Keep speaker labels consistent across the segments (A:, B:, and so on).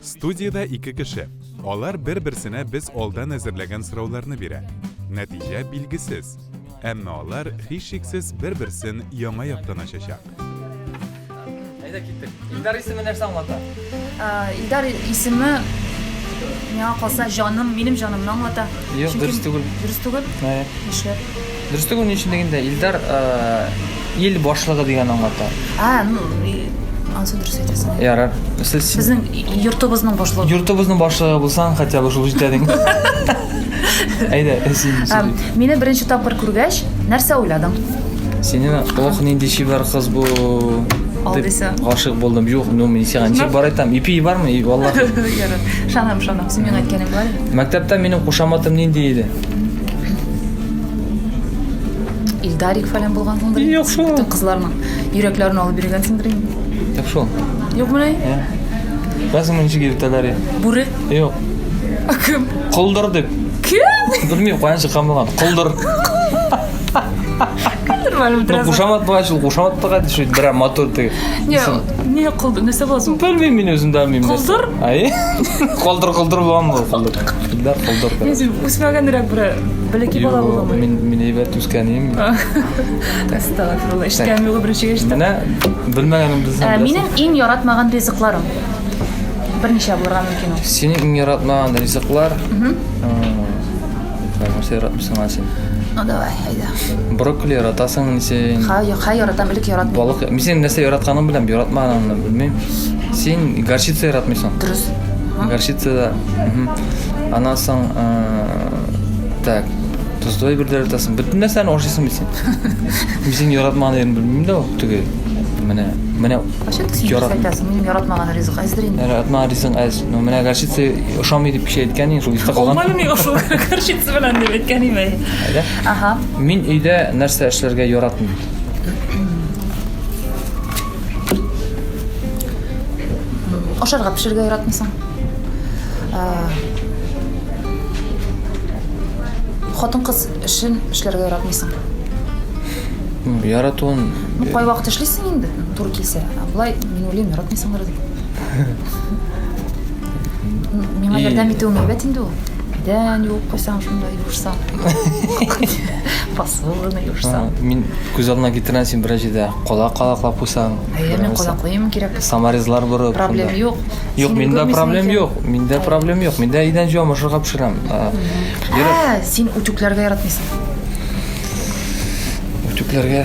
A: Студияда ике кеше. Алар бер-берсенә без алдан әзерләгән сорауларны бирә. Нәтиҗә билгесез. Әмма алар һичшиксез бер-берсен яңа яктан ачачак.
B: Hayda gittik. İldar ismi neresi anlata?
C: İldar ismi meni kalsa canım, benim canımdan anlata.
B: Yok,
C: Çünkü
B: dürüst değil.
C: Dürüst değil.
B: Evet.
C: İşte.
B: Dürüstlüğün içindeginde İldar il başlığı degan anlata.
C: Ansı dürüst aytasan.
B: Yarar. Mesela siz
C: Bizning yurtibizning boshlig'i.
B: yurtibizning boshlig'i bo'lsang, хотя бы shul jetading. Hayda, sen.
C: Meni birinchi topqir ko'rgach, narsa o'yladim.
B: Senin oh nendişi var kız bu.
C: Al desa.
B: Aşık buldum. Yok, men sen nechik bor aytam. İpi var mı? Vallahi.
C: Yarar. Shanam. Sen menga aytganing bor.
B: Maktabda mening qo'shamatim nende edi?
C: Ildarik falan bo'lgansiңdir.
B: Yo'q, shu.
C: Butun qizlarning yuraklarini olib yurgansiңdir.
B: Yap şu.
C: Yo'qmi?
B: Bazı mençi geliptalar ya.
C: Buri.
B: Yok.
C: Kim?
B: Qoldir deb.
C: Kim?
B: Bilmiyorum qancha qamlagan. Qoldir. Qo'shamat bo'yicha qo'shamat taqadi shu bir motor tegi.
C: Ne qildi? Nesa bo'lsin?
B: Bilmayman men o'zim bilmayman.
C: Qoldir?
B: Ay. Qoldir bo'lgan bu qoldir. Qoldir qoldir.
C: O'zim o'smaganroq bir bilaki bola bo'laman.
B: Men evat o'sganim.
C: Astagfirullah. Eshitganim yo'q birinchi eshitdim.
B: Mana bilmaganim bilsam.
C: Mening eng yaratmagan rizqlarim. Bir necha bo'lgan mumkin u.
B: Sening eng yaratmagan rizqlar? Nasıl yaratmışsın sen?
C: Davay, hayda.
B: Brokoli yaratasan sen.
C: Ha yaratam, ilk yaratmayman.
B: Balık, sen nasıl yaratganını bilen, yaratmaganını bilmem. Sen garçitsa yaratmışsın.
C: Dürüst.
B: Garçitsa da. Anasan, tak. Tuzdoy bir de yaratasan. Bütün ne sen oşuyorsun bilsin. Sen yaratmaganını bilmem de o. Tüge. Mene
C: Yaratmasın, benim yaratmagan rizq azdirin.
B: Yaratmagan rizq az. Mene garçitsa oşamaydı bir şey etkenin, şu işte kalan.
C: Olmalı mı oşul garçitsa bilen deb etkenim.
B: Hayda.
C: Aha.
B: Men uyda narsa ishlarga yaratmayman.
C: Oşarga pishirga yaratmaysan. Xotin qiz ishlarga yaratmaysan.
B: Yaratun.
C: Qo'y vaqt ishlaysan endi, to'g'ri kelsa. Bulay men o'ylayman yaratmaysanlar deb. Menga yordam etuving ebat endi u. Dan yo'q qo'ysam shunday yursam. Pasolni yursam.
B: Men ko'z oldiga keltirasan bir joyda qolaqlab qo'ysam.
C: Men qo'laq qo'yim kerak.
B: Samarizlar bo'lib.
C: Problem yo'q.
B: Yo'q, menda problem yo'q. Menda problem yo'q. Menda uydan jo'm oshirib pishiraman.
C: Sen utuklarga yaratmaysan.
B: Utuklarga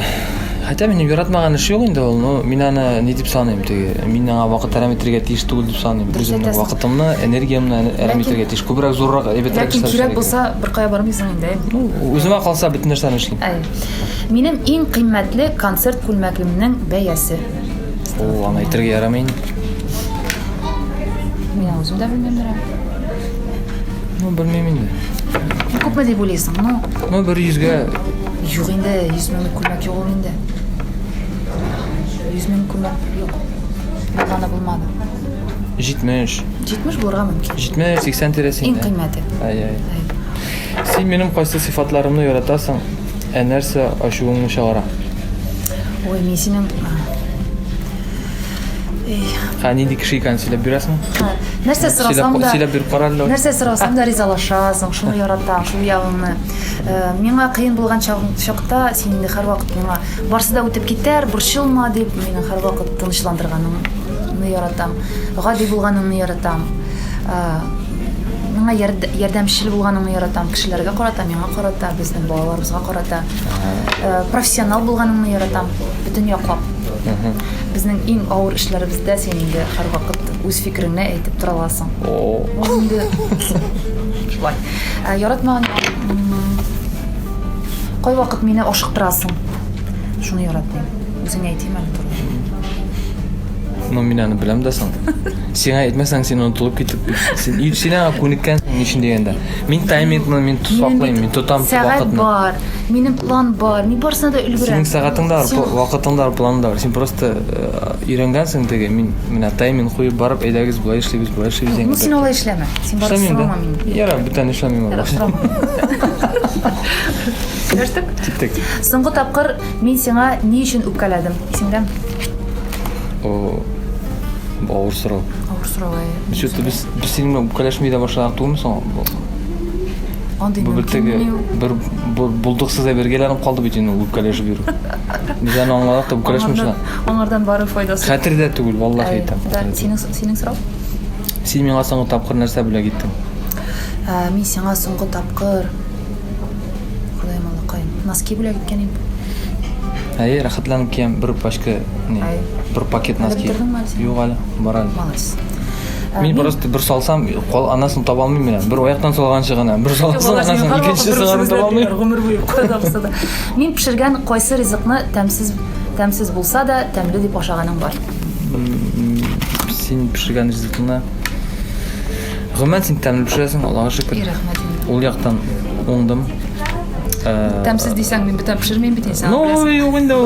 B: hatta mening yaratmagan ish yo'q endi u. Men ana ne deb sanayman tege. Menga vaqt parametriga tegish tugul deb sanayman. O'zimning vaqtimni, energiyamni parametriga tegish ko'proq zo'rroq ebetraq
C: lekin kerak bo'lsa bir qo'ya bormaysan endi.
B: O'zimga qolsa butun narsani ishlayman.
C: Mening eng qimmatli konsert ko'ylagimning bayasi.
B: O, ana aytirga yaramaydi.
C: Men o'zimda bilmayman.
B: Bilmayman endi.
C: Ko'pmi deb o'ylaysan?
B: No 100 ga
C: yo'q endi 100 ming ko'ylak yo'q endi. 100 ming ko'ylak yo'q. Bo'lgani bo'lmadi.
B: 70.
C: 70 bo'lgan mumkin.
B: 70-80 terasi.
C: Eng qimmati.
B: Ay. Sen mening qaysi sifatlarimni yaratasan? Narsa ashuvingni shag'ara.
C: Oy, men sening
B: Qanday kishi ekansiz berasizmi?
C: Narsa so'rasamda.
B: Sizlar bir qarorlar.
C: Narsa so'rasamda rizalashasың, shuni yaratam, shu yavimni. Menga qiyin bo'lgan chaqda sen har vaqt menga barsida o'tib ketar, burchilma deb meni har vaqt tinchlantirganingni yaratam. G'adiy bo'lganingni yaratam. Menga yordamchil bo'lganingni yaratam, kishilarga qarata, menga qarata, bizning bolalarimizga qarata. Professional bo'lganingni yaratam, butun yoqlab. Bizning eng og'ir ishlarimizda sen endi har vaqt o'z fikringni aytib tura olasan. Endi shulay. Yaratmagan qo'y vaqt meni oshiqtirasan. Shuni yaratdim. O'zing aytayman to'g'ri.
B: Nominani bilam dasan. Sen aytmasang sen unutib ketib, sen senga ko'nikkansan ishing deganda. Men timingni men tutaqlayman, men tutam vaqtni.
C: Bor, mening plan bor, men borsada ulguraman.
B: Sening soatingda bor, vaqtingda bor, planda bor. Sen просто o'rgangansan dega. Men mana timing qo'yib borib, aydagiz bo'lay ishlaymiz, bo'lay ishlaymiz.
C: Sen olay ishlama. Sen borsan men.
B: Yara, bitta ishlamayman.
C: Gördük.
B: Ketdik.
C: So'nggi topqir men senga ne uchun o'pkaladim? Esingdami?
B: O ağır soru.
C: Ağır Ауыр сұрау.
B: Сөйтіп біз сенің үпкәләшмей де башладық туымыз
C: Андый
B: бұл біртігі бір бұлдықсыз әбергелерім қалды бөтен үпкәләшіп беру. Біз әні аңладық та үпкәләшмешілер.
C: Аңардан бары файдасы.
B: Хәтір дә түгел, валлахи айтам.
C: Сенің сұрау?
B: Сен миңа соңғы тапқыр нәрсә бүләк иттең?
C: Мен сеңа соңғы тапқыр Құдайым Аллақайым носки бүләк еткенім.
B: Рахатланып кием бір пачка, бір пакет носки.
C: Бітірдің ме сен?
B: Жоқ әлі, бар әлі.
C: Молодец.
B: Мен просто бір салсам, анасын таба алмаймын мен. Бір ояқтан салғанша ғана. Бір салсам, анасын екінші сыңарын таба алмаймын.
C: Ғұмыр бойы қойда болса да. Мен пішірген қойсы ризықны тәмсіз болса да, тәмлі деп ашағаның бар.
B: Сен пішірген ризықны ғымен сен тәмлі пішіресің, Аллаға шүкір. Ол яқтан оңдым.
C: Тәмсіз дейсің, мен бітен пішірмейін бітен сен білесің.
B: Жоқ енді ол.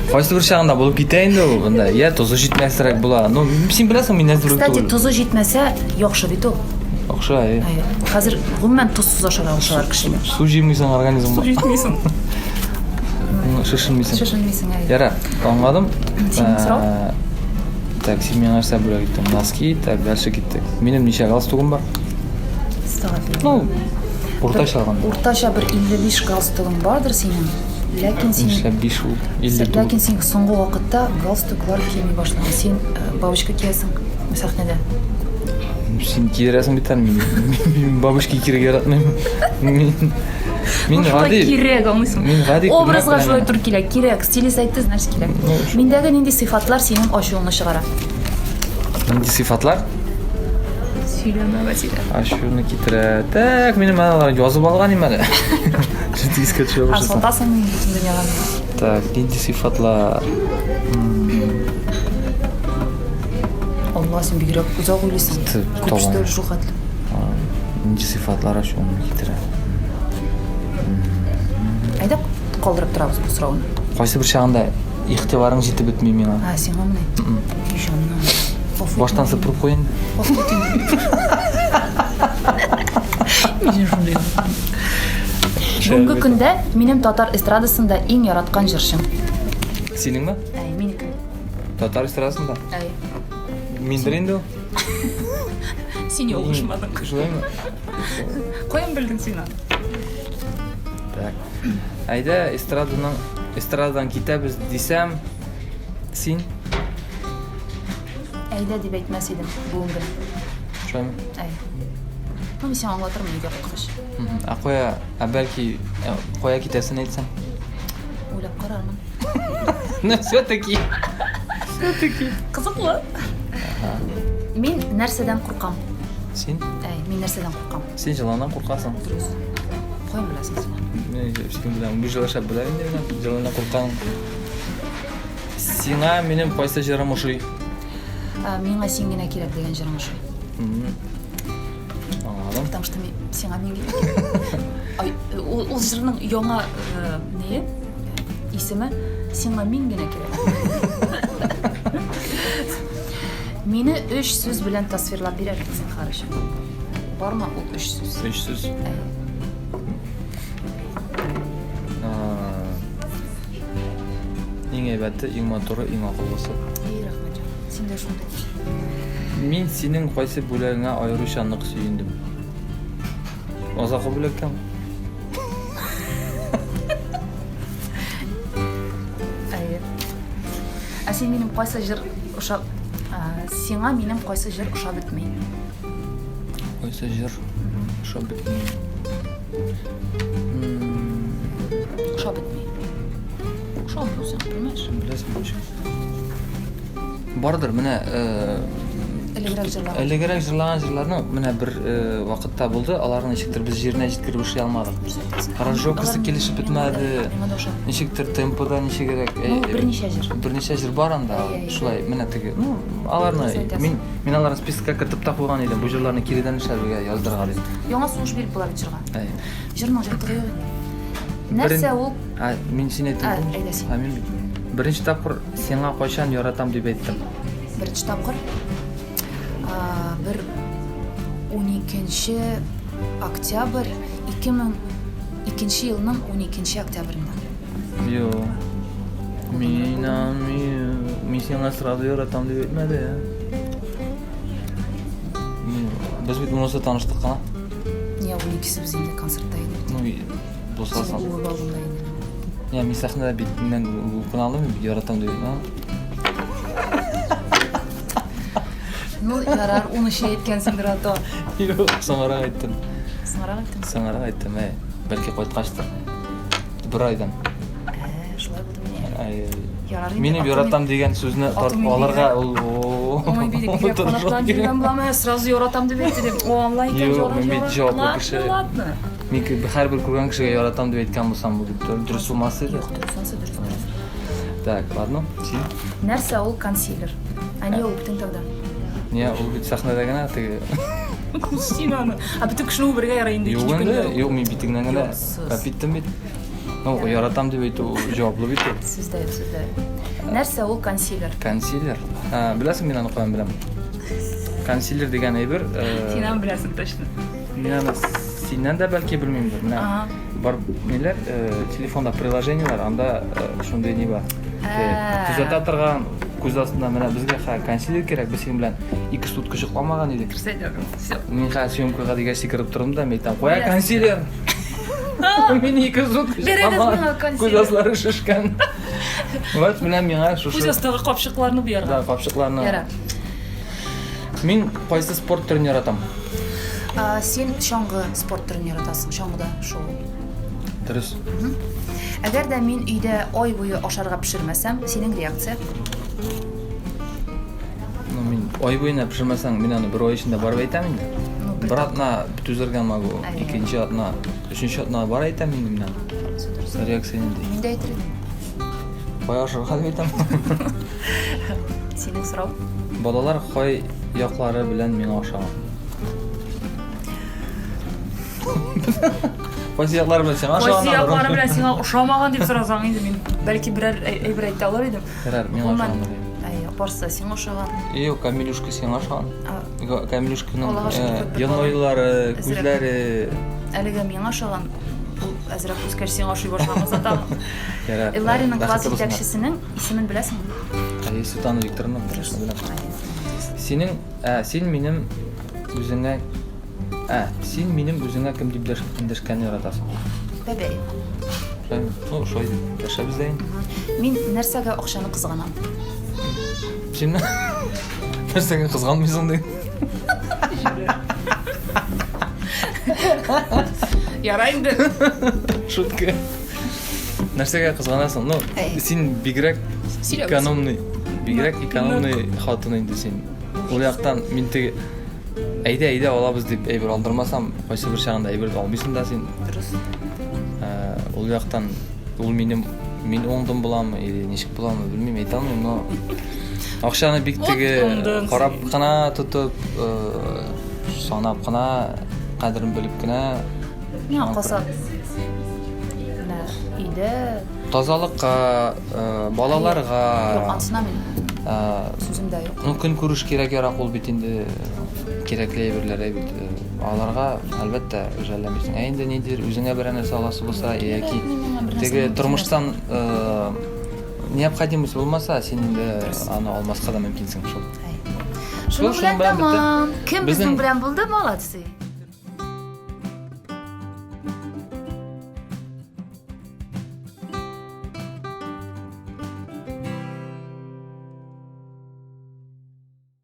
B: Қайсы бір шағында болып кетейін де ол. Тұзы жетмәсірек бұла. Сен білесің мен нәзір өтті
C: Кстати, тұзы жетмәсә, яқшы бит ол.
B: Оқша,
C: Қазір ғұммен тұзсыз ашар алшылар кішілер.
B: Су жемейсің организм ба?
C: Су жетмейсің.
B: Шешілмейсің.
C: Шешілмейсің,
B: Яра, аңладым.
C: Сенің сұрау?
B: Так, сен мен нәрсе бүләк еттім. Носки, так, дальше кеттік. Менің неше галстугым бар? Орташа алған.
C: Орташа бір 55 галстугың бардыр сенің. Ләкин сен соңғы вақытта галстуклар киемей башладың. Сен бабушка киесің сахнада.
B: Сен киересің битар, мен бабушка киерге яратмаймын. Мен ғади...
C: Керек алмайсың. Образға жолай тұр келек. Керек. Стилист айтты, значит керек. Мендегі нендей сифатлар сенің ашуыңны шығара.
B: Нендей сифатлар?
C: Сөйлеме Василия.
B: Ашуны кетірі. Так, менің мәналарын жазып алған емелі. Жеті еске түші башысын.
C: Асфалтасың мен бүтін дүнияға.
B: Так, нендей сифатлар...
C: Алла, сен бігірек ұзақ ойлайсың. Көпшті жоқ әділі.
B: Нендей сифатлар ашуны кетірі.
C: Айда қалдырып тұрабыз бұл сұрауыны.
B: Қайсы бір шағында иқтибарың жетіп өтмей меңа.
C: Сен ғамын айт.
B: Баштан сыпырып қойын.
C: Бүгінгі күнде менің татар эстрадасында ең яратқан жыршым.
B: Сенің ба?
C: Менікі.
B: Татар эстрадасында? Мендір енді ол?
C: Сен оқышмадың.
B: Жылай ма?
C: Қойын білдің сені.
B: Так. Айда эстрададан кетеміз десем, сен?
C: Айда деп айтмас едім бүгінгі.
B: Жылай ма?
C: Мен сен аңлатырмын үйде құтқыш.
B: Бәлки қоя кетесін айтсам?
C: Ойлап қарармын.
B: Все-таки.
C: Қызық ғой? Мен нәрседен қорқам.
B: Сен?
C: Мен нәрседен қорқам.
B: Сен жыланнан қорқасың?
C: Дұрыс. Қойын білесің сен.
B: Мен ешкім білемін. Бұл жылаша білемін де жыланнан қорқаным. Сеңа менің қайсы жерім ұшый?
C: Менға сенгені керек деген жерім ұшый.
B: Anladım.
C: Потому что сеңа мен керек. Ол жырының яңа есімі сеңа мен генә керек. Мені 3 сөз белән тасвирлап бирер сен харыш. Бармы ул 3 сөз?
B: 3 сөз. Ең әйбәті, ең моторы, ең ақыллысы.
C: Рахмет. Сен де шундай.
B: Мен сенің қайсы бөлігіңе айрыша нық сүйіндім. Азақы бөлектен?
C: Сен менің қайсы жыр ұшап... Сеңа менің қайсы жыр ұшап бітмей.
B: Қайсы жыр ұшап бітмей.
C: Ұшап бітмей. Ұшап бітмей, білмеш?
B: Білесің өші. Бардыр, міне... Әлігірек жырлаған жырларының міне бір вақытта болды, алардың нешіктір біз жеріне жеткіріп ұшай алмадық. Аранжировкасы келешіп бітмәді, нешіктір темпода неше керек. Бірнеше жыр бар анда, шулай, міне тігі. Мен аларын списокқа кіртіп та қойған едім, бұл жырларны келеден шәрбіге яздырған едім.
C: Яңа соғыш беріп болар жырға. Жырның жақтығы еді. Нәрсе ол?
B: Мен сен айттым. Бірінші тапқыр сенға қойшан яратам деп айттым.
C: Бірінші тапқыр? Бір 12 октябрь 2002 жылының 12 октябрында.
B: Мен сенға сразу яратам деп айтмады. Biz bit unisi tanıştık qana.
C: Не, он ikisi biz endi konsertda edi.
B: Ну, do'stlarsan.
C: U bog'imda edi.
B: Ya men sahnada bit men kanalım video yaratam dedim ha.
C: Ну, yarar uni şey etkensindir ata.
B: Yo'q, so'ngra aytdim.
C: Сыңарак айттым.
B: So'ngra aytdim, balki qo'ytqachdir. Bir oydan.
C: Шулай булды менә.
B: Ay,
C: Yarar инде.
B: meni yaratam degan so'zni tortib olarga ul.
C: Ой, биде кирәк канатлан дигән буламы? Сразу яратам дип әйтте дип. О, Алла икән
B: Yo'q, men bit javob kişi.
C: Ладно.
B: Men har bir ko'rgan kishiga yaratam deb aytgan bo'lsam bu durust bo'lmas edi.
C: Yo'q, дұрыс.
B: Так, ладно. Син?
C: Нәрсә ул консилер? Ани ул бүтән тогда.
B: Не, ул бит сахнадагына теге.
C: Син аны. А бүтән кешене убырга ярый инде.
B: Юк инде, юк мен битеңнән генә. Биттем бит. Ну, яратам дип әйтү җаваплы бит.
C: Сездә. Нәрсә ул консилер?
B: Консилер. Беләсең, мин аны каян беләм. Консилер дигән әйбер,
C: Син аны беләсең точно.
B: мин аны синнән дә бәлки белмимдер. Менә бар ниләр, телефонда приложениелар, анда шундый ни бар. Күзәтә торган күз астында менә безгә консилер кирәк, без синең белән 2 сутка шыкламаган идек.
C: Все.
B: Мин съемкага дигән сикереп тордым да, мен әйтәм, "Куя консилер". Мен 2 сутка шыкламаган. Күз аслары шишкән. Вот менә миңа шушы.
C: Күз астагы капчыкларны
B: Да,
C: буярга.
B: капчыкларны.
C: Яра.
B: Мин кайсы спорт түрен яратам?
C: Сен шаңгы спорт түрен яратасың, шаңгыда шул.
B: Дөрес.
C: Әгәр дә мин өйдә ай буе ашарга пешермәсәм, синең реакция?
B: Ну, мин ай буена пешермәсәң, мин аны бер ай эчендә барып әйтәм инде. Бер атна түзәргә магу, икенче атна, өченче атна бар әйтәм инде мин аны. Реакция инде.
C: Мин дә әйтер идем.
B: Кай ашарга дип әйтәм.
C: Синең сорау?
B: Балалар кай яклары белән миңа ошаган. Кайсы яклары белән сиңа ошаган?
C: Кайсы яклары белән сиңа ошамаган дип сорасаң инде мин бәлки берәр әйбер әйтә алыр идем.
B: Ярар, миңа ошаган.
C: Барса сиңа ошаган.
B: Юк, Камилюшка сиңа ошаган. Камилюшканың
C: Аллага шөкер.
B: янойлары, күзләре.
C: Әлегә миңа ошаган. Ул әзрәк үскәч сиңа ошый башлаган зата.
B: Ярар.
C: Лариның класс җитәкчесенең исемен беләсеңме?
B: Светлана Викторовна, конечно, беләм. Син минем үзеңә кем дип дәшкәнне яратасың?
C: Бәбәй.
B: Ну, шулай дәшәбез дә инде.
C: Мин нәрсәгә акчаны кызганам?
B: Син нәрсәгә кызганмыйсың ди?
C: Ярай инде.
B: Шутка. Нәрсәгә кызганасың? Ну, син бигрәк экономный хатын инде син. Ул яктан мин теге әйдә алабыз дип әйбер алдырмасам, кайсы бер чагында әйбер алмыйсың да син.
C: Дөрес.
B: Ул яктан ул мин оңдым буламы или ничек буламы белмим, әйтә алмыйм, но акчаны бик теге карап кына тотып, санап кына, кадерен белеп кенә.
C: Миңа калса менә өйдә
B: Тазалыкка, балаларга.
C: Юк, ансына мин сүземдә юк.
B: Ну, көн күреш кирәк ярак ул бит инде. Кирәкле әйберләр бит. Аларга әлбәттә жәлләмисең. Инде нидер үзеңә бер нәрсә аласы булса, яки теге тормыштан необходимость булмаса, син инде аны алмаска да мөмкинсең шул.
C: Шуның белән тамам. Кем безнең белән булды, молодцы.